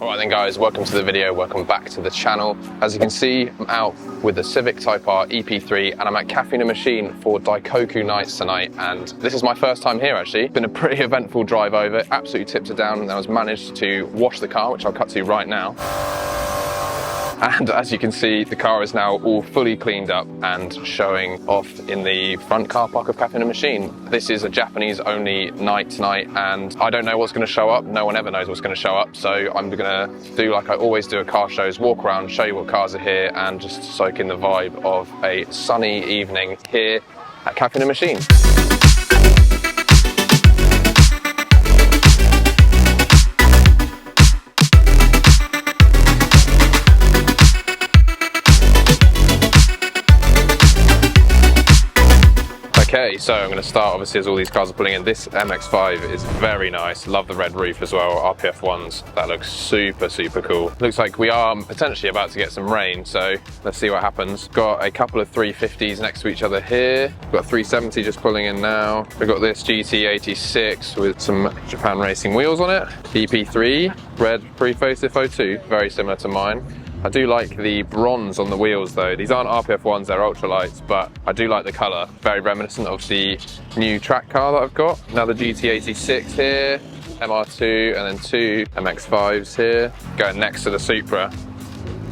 Alright then guys, welcome to the video, welcome back to the channel. As you can see, I'm out with the Civic Type R EP3 and I'm at Caffeine and Machine for Daikoku Nights tonight, and this is my first time here actually. It's been a pretty eventful drive over, absolutely tipped it down, and I was managed to wash the car, which I'll cut to right now. And as you can see, the car is now all fully cleaned up and showing off in the front car park of Caffeine and Machine. This is a Japanese only night tonight and I don't know what's going to show up. No one ever knows what's going to show up. So I'm going to do like I always do at car shows, walk around, show you what cars are here and just soak in the vibe of a sunny evening here at Caffeine and Machine. Okay, so I'm going to start obviously as all these cars are pulling in. This MX5 is very nice. Love the red roof as well, RPF ones. That looks super cool. Looks like we are potentially about to get some rain, so let's see what happens. Got a couple of 350s next to each other here. Got a 370 just pulling in now. We've got this GT86 with some Japan racing wheels on it. EP3, red pre-facelift 02, very similar to mine. I do like the bronze on the wheels though. These aren't RPF ones, they're ultralights, but I do like the colour. Very reminiscent of the new track car that I've got. Another GT86 here, MR2, and then two MX5s here. Going next to the Supra,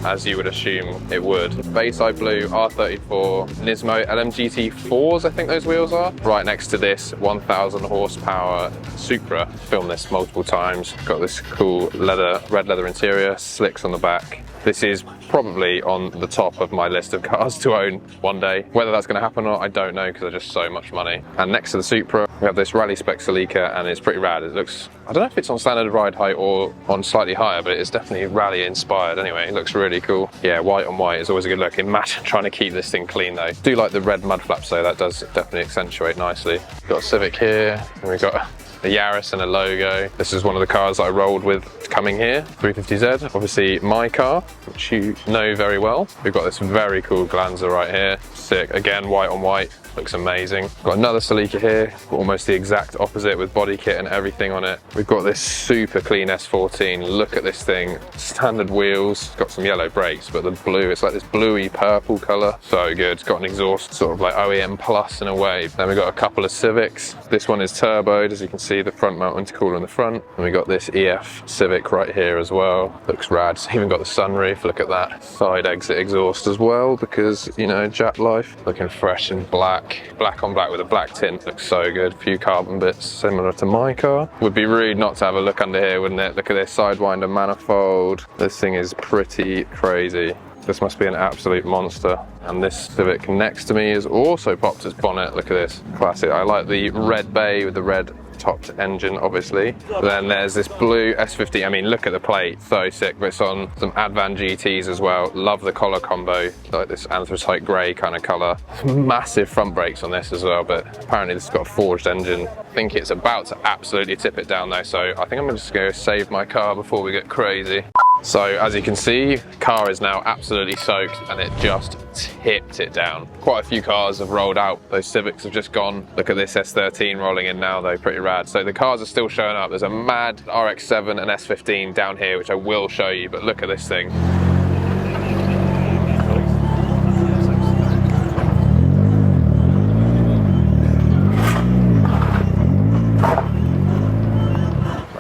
as you would assume it would. Bayside Blue R34 Nismo LMGT4s, I think those wheels are. Right next to this 1000 horsepower Supra. Filmed this multiple times. Got this cool red leather interior, slicks on the back. This is probably on the top of my list of cars to own one day. Whether that's going to happen or not, I don't know, because they're just so much money. And next to the Supra, we have this rally spec Celica, and it's pretty rad. It looks, I don't know if it's on standard ride height or on slightly higher, but it's definitely rally inspired anyway. It looks really cool. Yeah, white on white is always a good look. Imagine trying to keep this thing clean though. Do like the red mud flaps though, that does definitely accentuate nicely. Got a Civic here, and we've got a Yaris and a logo. This is one of the cars that I rolled with coming here, 350Z, obviously my car, which you know very well. We've got this very cool Glanza right here, sick, again white on white, looks amazing. Got another Celica here, almost the exact opposite with body kit and everything on it. We've got this super clean S14, look at this thing, standard wheels, got some yellow brakes, but the blue, it's like this bluey purple colour, so good. It's got an exhaust, sort of like OEM plus in a way. Then we've got a couple of Civics. This one is turboed, as you can see, the front mount intercooler in the front. And we got this EF Civic right here as well. Looks rad. It's even got the sunroof, look at that. Side exit exhaust as well, because, you know, Jap life. Looking fresh and black on black with a black tint. Looks so good. Few carbon bits similar to my car. Would be rude not to have a look under here, wouldn't it? Look at this Sidewinder manifold. This thing is pretty crazy. This must be an absolute monster. And this Civic next to me has also popped its bonnet. Look at this, classic. I like the red bay with the red topped engine, obviously. Then there's this blue S15. I mean, look at the plate, so sick. But it's on some Advan GTs as well. Love the collar combo, like this anthracite grey kind of colour. Massive front brakes on this as well, but apparently this has got a forged engine. I think it's about to absolutely tip it down though, so I think I'm just going to save my car before we get crazy. So as you can see, the car is now absolutely soaked and it just tipped it down. Quite a few cars have rolled out. Those Civics have just gone. Look at this S13 rolling in now though, pretty rad. So the cars are still showing up. There's a mad RX-7 and S15 down here, which I will show you, but look at this thing.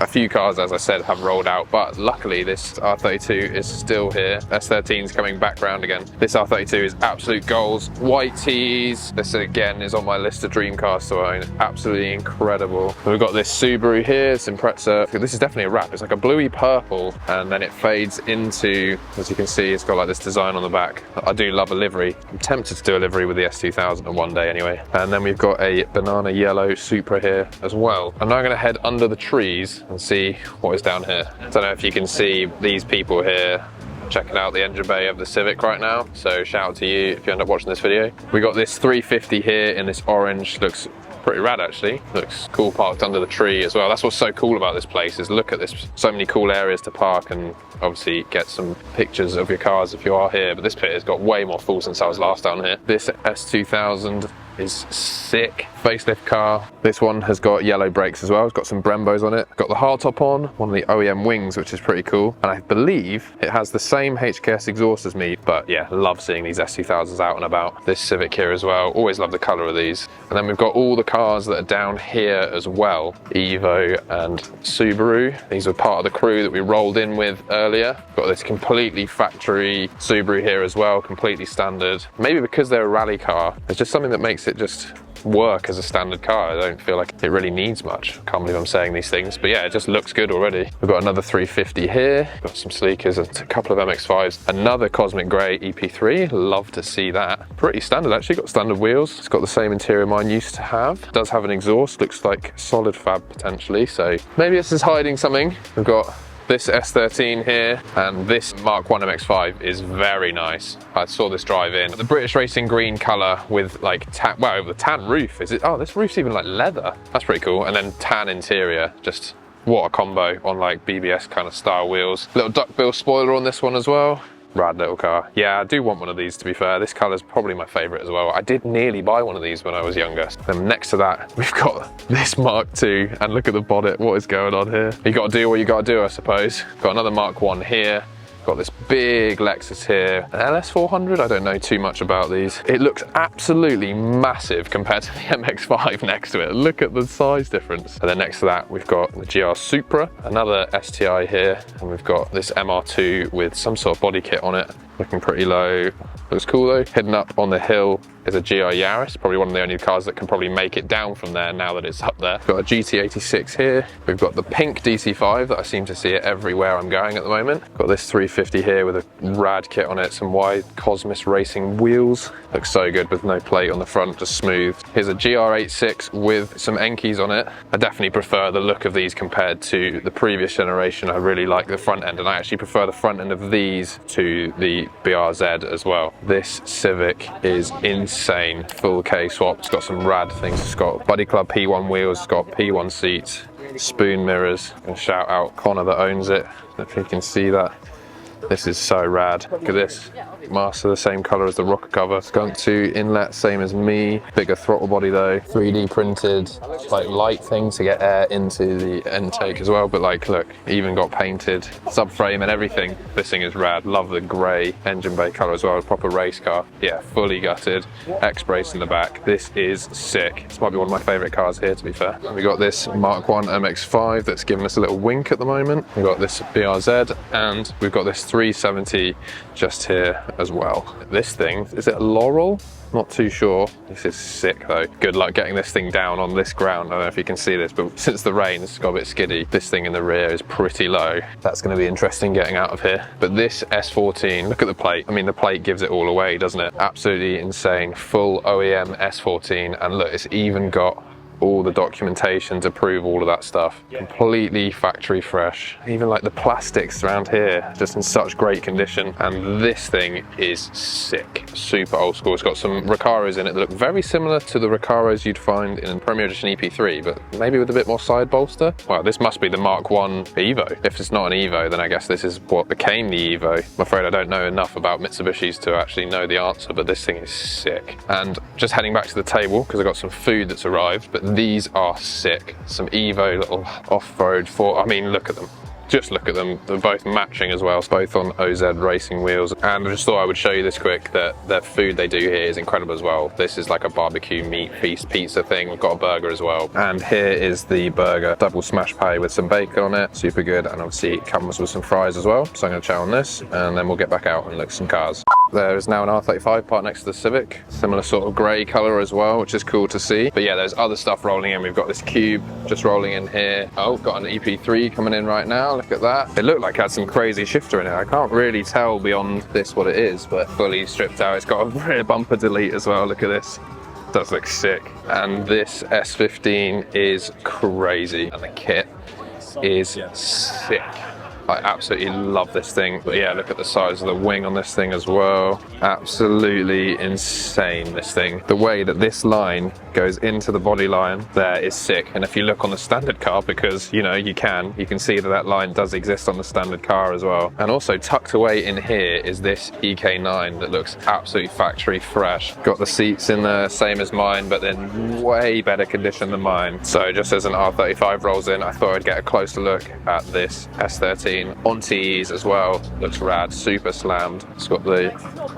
A few cars, as I said, have rolled out, but luckily this R32 is still here. S13 is coming back round again. This R32 is absolute goals. White tees. This again is on my list of dream cars to own. Absolutely incredible. We've got this Subaru here, this Impreza. This is definitely a wrap. It's like a bluey purple, and then it fades into, as you can see, it's got like this design on the back. I do love a livery. I'm tempted to do a livery with the S2000 one day anyway. And then we've got a banana yellow Supra here as well. I'm now going to head under the trees and see what is down here. I don't know if you can see these people here checking out the engine bay of the Civic right now, so shout out to you if you end up watching this video. We got this 350 here in this orange, looks pretty rad actually. Looks cool parked under the tree as well. That's what's so cool about this place, is look at this, so many cool areas to park and obviously get some pictures of your cars if you are here, but this pit has got way more full since I was last down here. This S2000 is sick. facelift car. This one has got yellow brakes as well. It's got some Brembos on it. Got the hardtop on, one of the OEM wings, which is pretty cool. And I believe it has the same HKS exhaust as me, but yeah, love seeing these S2000s out and about. This Civic here as well. Always love the color of these. And then we've got all the cars that are down here as well. Evo and Subaru. These are part of the crew that we rolled in with earlier. Got this completely factory Subaru here as well, completely standard. Maybe because they're a rally car, there's just something that makes it just work as a standard car. I don't feel like it really needs much. Can't believe I'm saying these things, but yeah, it just looks good already. We've got another 350 here, got some sleekers, a couple of MX5s, another Cosmic Grey EP3, love to see that. Pretty standard actually, got standard wheels. It's got the same interior mine used to have. It does have an exhaust, looks like solid fab potentially, so maybe this is hiding something. We've got this S13 here, and this Mark 1 MX5 is very nice. I saw this drive in. The British Racing green colour with like tan, well, the tan roof. Is it? Oh, this roof's even like leather. That's pretty cool. And then tan interior, just what a combo on like BBS kind of style wheels. Little duckbill spoiler on this one as well. Rad little car. Yeah, I do want one of these to be fair. This colour's probably my favourite as well. I did nearly buy one of these when I was younger. Then next to that, we've got this Mark II, and look at the bonnet, what is going on here? You gotta do what you gotta do, I suppose. Got another Mark I here. Got this big Lexus here, an LS400, I don't know too much about these. It looks absolutely massive compared to the MX5 next to it. Look at the size difference. And then next to that, we've got the GR Supra, another STI here, and we've got this MR2 with some sort of body kit on it, looking pretty low. Looks cool though. Hidden up on the hill is a GR Yaris, probably one of the only cars that can probably make it down from there now that it's up there. Got a GT86 here. We've got the pink DC5 that I seem to see it everywhere I'm going at the moment. Got this 350 here with a rad kit on it, some wide Cosmos Racing wheels. Looks so good with no plate on the front, just smooth. Here's a GR86 with some Enkis on it. I definitely prefer the look of these compared to the previous generation. I really like the front end, and I actually prefer the front end of these to the BRZ as well. This Civic is insane. Full K swap. It's got some rad things. It's got Buddy Club P1 wheels. It's got P1 seats, spoon mirrors. I'm gonna shout out Connor that owns it, if you can see that. This is so rad. Look at this. Master, the same colour as the rocker cover. Skunk 2 inlet, same as me. Bigger throttle body though. 3D printed, like light thing to get air into the intake as well. But like, look, even got painted subframe and everything. This thing is rad. Love the grey engine bay colour as well. A proper race car. Yeah, fully gutted. X-brace in the back. This is sick. This might be one of my favourite cars here, to be fair. We got this Mark 1 MX5 that's giving us a little wink at the moment. We've got this BRZ, and we've got this 370 just here as well. This thing, is it a Laurel? Not too sure. This is sick though. Good luck getting this thing down on this ground. I don't know if you can see this, but since the rain, it's got a bit skiddy. This thing in the rear is pretty low. That's going to be interesting getting out of here. But this S14, look at the plate. I mean, the plate gives it all away, doesn't it? Absolutely insane. Full OEM S14, and look, it's even got all the documentation to prove all of that stuff. Completely factory fresh. Even like the plastics around here, just in such great condition. And this thing is sick. Super old school. It's got some Recaros in it that look very similar to the Recaros you'd find in Premier Edition EP3, but maybe with a bit more side bolster. Well, this must be the Mark 1 Evo. If it's not an Evo, then I guess this is what became the Evo. I'm afraid I don't know enough about Mitsubishis to actually know the answer, but this thing is sick. And just heading back to the table, because I got some food that's arrived, but these are sick. Some Evo little off-road I mean, look at them. Just look at them. They're both matching as well, both on OZ racing wheels. And I just thought I would show you this quick, that the food they do here is incredible as well. This is like a barbecue meat feast pizza thing. We've got a burger as well. And here is the burger, double smash pie with some bacon on it. Super good. And obviously it comes with some fries as well. So I'm gonna chow on this, and then we'll get back out and look at some cars. There is now an R35 part next to the Civic. Similar sort of grey colour as well, which is cool to see. But yeah, there's other stuff rolling in. We've got this Cube just rolling in here. Oh, got an EP3 coming in right now. Look at that. It looked like it had some crazy shifter in it. I can't really tell beyond this what it is, but fully stripped out. It's got a rear bumper delete as well. Look at this. It does look sick. And this S15 is crazy. And the kit is sick. I absolutely love this thing. But yeah, look at the size of the wing on this thing as well. Absolutely insane, this thing. The way that this line goes into the body line there is sick. And if you look on the standard car, because you know you can see that that line does exist on the standard car as well. And also tucked away in here is this EK9 that looks absolutely factory fresh. Got the seats in there, same as mine, but then way better condition than mine. So just as an R35 rolls in, I thought I'd get a closer look at this S13 on TEs as well. Looks rad, super slammed. It's got the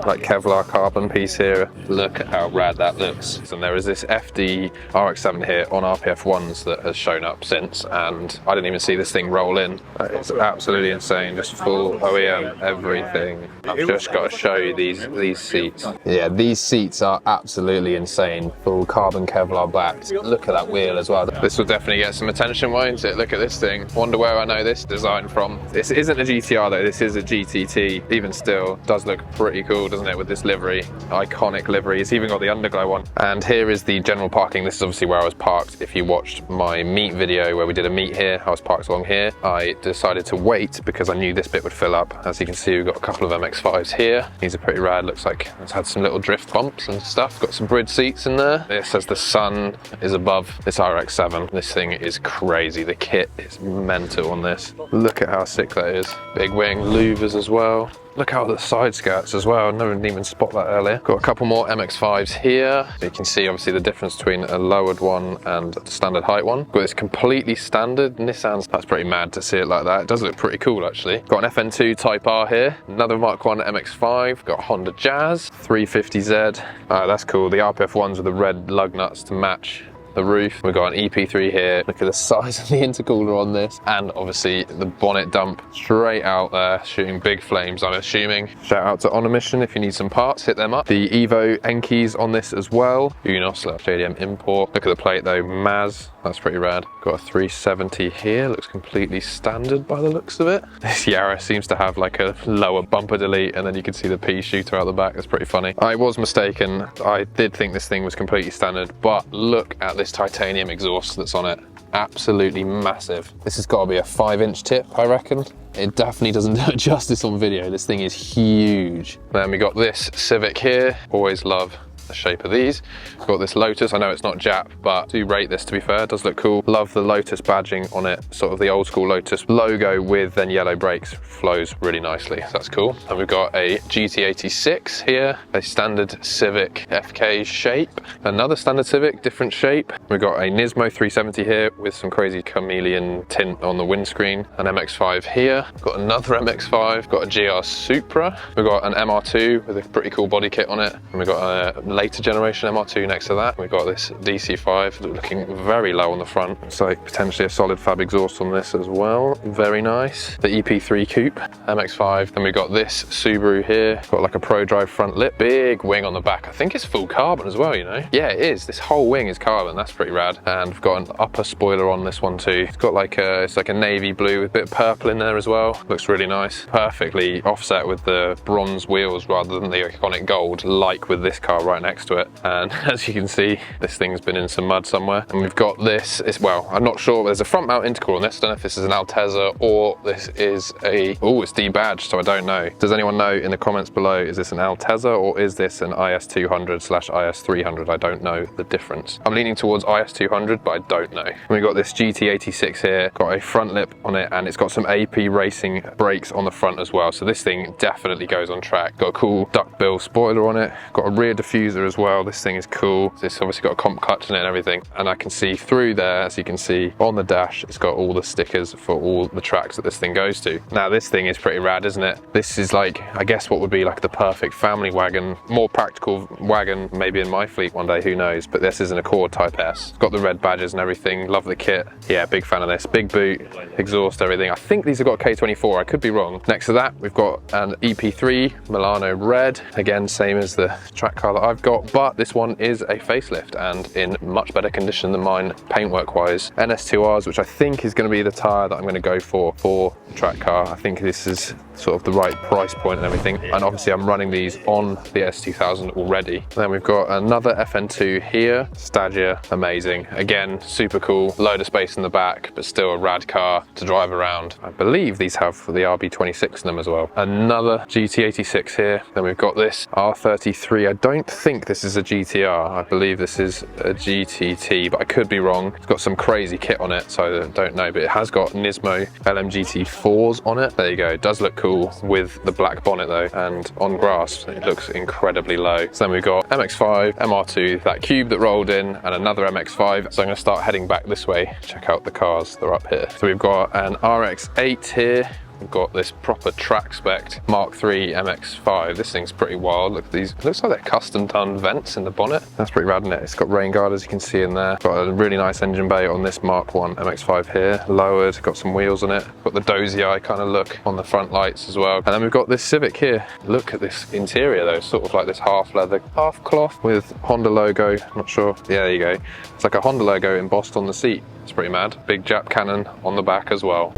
like Kevlar carbon piece here. Look at how rad that looks. And there is this FD RX-7 here on RPF1s that has shown up since, and I didn't even see this thing roll in. It's absolutely insane, just full OEM everything. I've just got to show you these seats. Yeah, these seats are absolutely insane. Full carbon Kevlar backs. Look at that wheel as well. This will definitely get some attention, won't it? Look at this thing. Wonder where I know this design from. This isn't a GTR though, this is a GTT. Even still, does look pretty cool, doesn't it, with this livery? Iconic livery. It's even got the underglow one. And here is the general parking. This is obviously where I was parked. If you watched my meet video where we did a meet here, I was parked along here. I decided to wait because I knew this bit would fill up. As you can see, we've got a couple of MX-5s here. These are pretty rad. Looks like it's had some little drift bumps and stuff. Got some bridge seats in there. This as the sun is above this RX-7. This thing is crazy. The kit is mental on this. Look at how sick that is. Big wing, louvers as well. Look how the side skirts as well. No one didn't even spot that earlier. Got a couple more MX-5s here. You can see obviously the difference between a lowered one and a standard height one. Got this completely standard Nissan. That's pretty mad to see it like that. It does look pretty cool actually. Got an FN2 Type R here. Another Mark 1 MX-5. Got a Honda Jazz 350Z. That's cool. The RPF ones with the red lug nuts to match the roof. We've got an EP3 here. Look at the size of the intercooler on this. And obviously the bonnet dump straight out there, shooting big flames, I'm assuming. Shout out to On a Mission if you need some parts, hit them up. The Evo Enkeys on this as well. Unos, JDM import. Look at the plate though, Maz. That's pretty rad. Got a 370 here. Looks completely standard by the looks of it. This Yaris seems to have like a lower bumper delete, and then you can see the pea shooter out the back. That's pretty funny. I was mistaken. I did think this thing was completely standard, but look at this titanium exhaust that's on it. Absolutely massive. This has got to be a 5-inch tip, I reckon. It definitely doesn't do it justice on video. This thing is huge. Then we got this Civic here. Always love the shape of these. Got this Lotus. I know it's not Jap, but do rate this, to be fair. It does look cool. Love the Lotus badging on it. Sort of the old school Lotus logo with then yellow brakes. Flows really nicely. So that's cool. And we've got a GT86 here. A standard Civic FK shape. Another standard Civic, different shape. We've got a Nismo 370 here with some crazy chameleon tint on the windscreen. An MX-5 here. Got another MX-5. Got a GR Supra. We've got an MR2 with a pretty cool body kit on it. And we've got a later generation MR2 next to that. We've got this DC5 looking very low on the front. It's like potentially a solid fab exhaust on this as well. Very nice. The EP3 Coupe, MX-5. Then we've got this Subaru here. Got like a Pro Drive front lip. Big wing on the back. I think it's full carbon as well, you know? Yeah, it is. This whole wing is carbon. That's pretty rad. And we've got an upper spoiler on this one too. It's got like it's like a navy blue with a bit of purple in there as well. Looks really nice. Perfectly offset with the bronze wheels rather than the iconic gold, like with this car right next to it. And as you can see, this thing's been in some mud somewhere. And we've got this, well, I'm not sure, there's a front mount intercooler on this. I don't know if this is an Altezza or this is a, oh, it's debadged, so I don't know. Does anyone know in the comments below, is this an Altezza or is this an IS200/IS300? I don't know the difference. I'm leaning towards IS200, but I don't know. And we've got this GT86 here, got a front lip on it, and it's got some AP Racing brakes on the front as well. So this thing definitely goes on track. Got a cool duckbill spoiler on it, got a rear diffuser as well. This thing is cool. This obviously got a comp clutch in it and everything, and I can see through there, as you can see on the dash, it's got all the stickers for all the tracks that this thing goes to. Now this thing is pretty rad, isn't it? This is like, I guess what would be like the perfect family wagon, more practical wagon maybe in my fleet one day, who knows, but this is an Accord Type S. It's got the red badges and everything. Love the kit. Yeah, big fan of this. Big boot, exhaust, everything. I think these have got K24, I could be wrong. Next to that, we've got an EP3 Milano red. Again, same as the track car that I've got, but this one is a facelift and in much better condition than mine paintwork wise. NS2Rs, which I think is going to be the tyre that I'm going to go for the track car. I think this is sort of the right price point and everything, and obviously I'm running these on the S2000 already. Then we've got another FN2 here, Stagia, amazing. Again, super cool, load of space in the back, but still a rad car to drive around. I believe these have the RB26 in them as well. Another GT86 here. Then we've got this R33. I don't think this is a GTR. I believe this is a GTT, but I could be wrong. It's got some crazy kit on it, so I don't know, but it has got Nismo LMGT4s on it. There you go, it does look cool with the black bonnet though, and on grass it looks incredibly low. So then we've got MX5, MR2, that cube that rolled in, and another MX5. So I'm going to start heading back this way, check out the cars that are up here. So we've got an RX-8 here. We've got this proper track spec Mark III MX5. This thing's pretty wild. Look at these. It looks like they're custom done vents in the bonnet. That's pretty rad, isn't it? It's got rain guard, as you can see in there. Got a really nice engine bay on this Mark I MX5 here. Lowered, got some wheels on it. Got the dozy eye kind of look on the front lights as well. And then we've got this Civic here. Look at this interior though. Sort of like this half leather, half cloth with Honda logo. I'm not sure. Yeah, there you go. It's like a Honda logo embossed on the seat. It's pretty mad. Big Jap cannon on the back as well.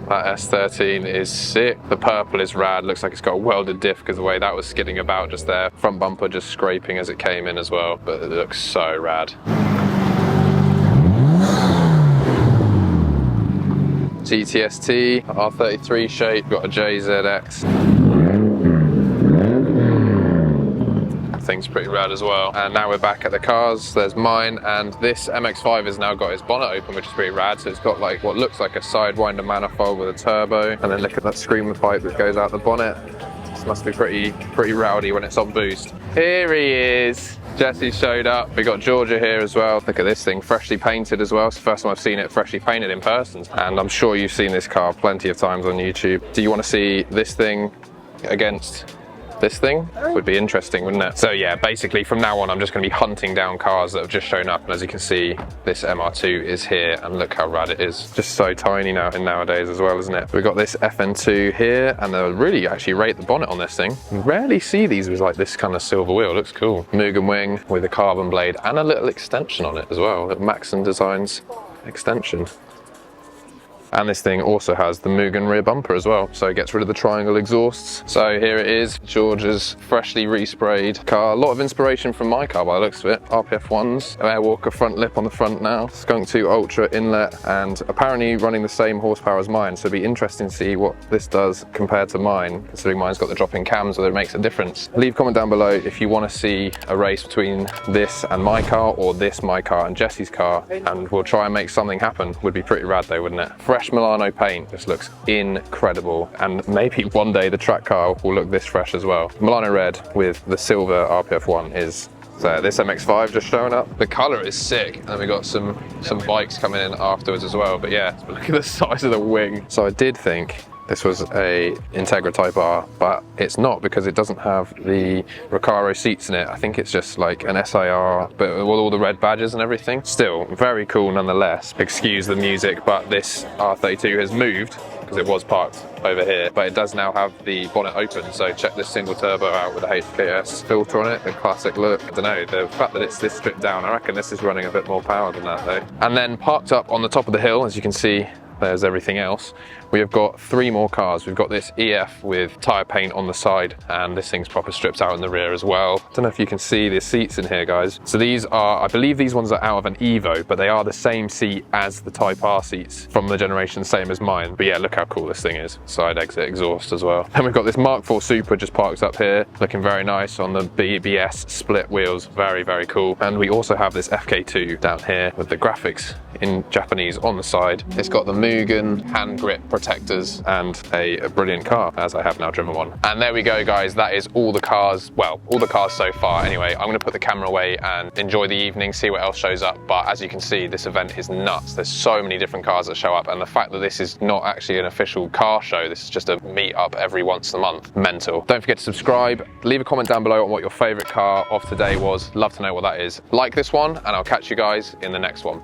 That S13 is sick. The purple is rad. Looks like it's got a welded diff because the way that was skidding about just there. Front bumper just scraping as it came in as well, but it looks so rad. GTST, R33 shape, got a JZX. Thing's pretty rad as well. And now we're back at the cars. There's mine, and this MX5 has now got its bonnet open, which is pretty rad. So it's got like what looks like a sidewinder manifold with a turbo, and then look at that screamer pipe that goes out the bonnet. This must be pretty rowdy when it's on boost. Here he is. Jesse showed up. We got Georgia here as well. Look at this thing, freshly painted as well. It's the first time I've seen it freshly painted in person, and I'm sure you've seen this car plenty of times on YouTube. Do you want to see this thing against this thing? Would be interesting, wouldn't it? So yeah, basically from now on I'm just going to be hunting down cars that have just shown up, and as you can see, this MR2 is here, and look how rad it is. Just so tiny now nowadays as well, isn't it? We've got this FN2 here, and they'll really actually rate the bonnet on this thing. You rarely see these with like this kind of silver wheel. Looks cool. Mugen wing with a carbon blade and a little extension on it as well. Maxon Designs extension. And this thing also has the Mugen rear bumper as well, so it gets rid of the triangle exhausts. So here it is, George's freshly resprayed car. A lot of inspiration from my car by the looks of it. RPF1s, Airwalker front lip on the front now, Skunk 2 Ultra inlet, and apparently running the same horsepower as mine, so it'd be interesting to see what this does compared to mine, considering mine's got the drop-in cams, whether it makes a difference. Leave a comment down below if you want to see a race between this and my car, or this, my car, and Jesse's car, and we'll try and make something happen. Would be pretty rad though, wouldn't it? Fresh Milano paint just looks incredible, and maybe one day the track car will look this fresh as well. Milano red with the silver RPF1 is so this MX5 just showing up. The colour is sick, and then we got some bikes coming in afterwards as well. But yeah, look at the size of the wing. So I did think this was a Integra Type R, but it's not, because it doesn't have the Recaro seats in it. I think it's just like an SIR, but with all the red badges and everything. Still, very cool nonetheless. Excuse the music, but this R32 has moved, because it was parked over here, but it does now have the bonnet open, so check this single turbo out with a HKS filter on it, the classic look. I don't know, the fact that it's this stripped down, I reckon this is running a bit more power than that though. And then parked up on the top of the hill, as you can see, there's everything else. We have got 3 more cars. We've got this EF with tyre paint on the side, and this thing's proper stripped out in the rear as well. Don't know if you can see the seats in here, guys. So these are, I believe these ones are out of an Evo, but they are the same seat as the Type R seats from the generation, same as mine. But yeah, look how cool this thing is. Side exit exhaust as well. And we've got this Mark IV Supra just parked up here, looking very nice on the BBS split wheels. Very, very cool. And we also have this FK2 down here with the graphics in Japanese on the side. It's got the Mugen hand grip protectors and a brilliant car, as I have now driven one. And there we go, guys. That is all the cars, well, all the cars so far anyway. I'm gonna put the camera away and enjoy the evening, see what else shows up. But as you can see, this event is nuts. There's so many different cars that show up, and the fact that this is not actually an official car show, this is just a meet up every once a month. Mental. Don't forget to subscribe. Leave a comment down below on what your favorite car of today was. Love to know what that is. Like this one, and I'll catch you guys in the next one.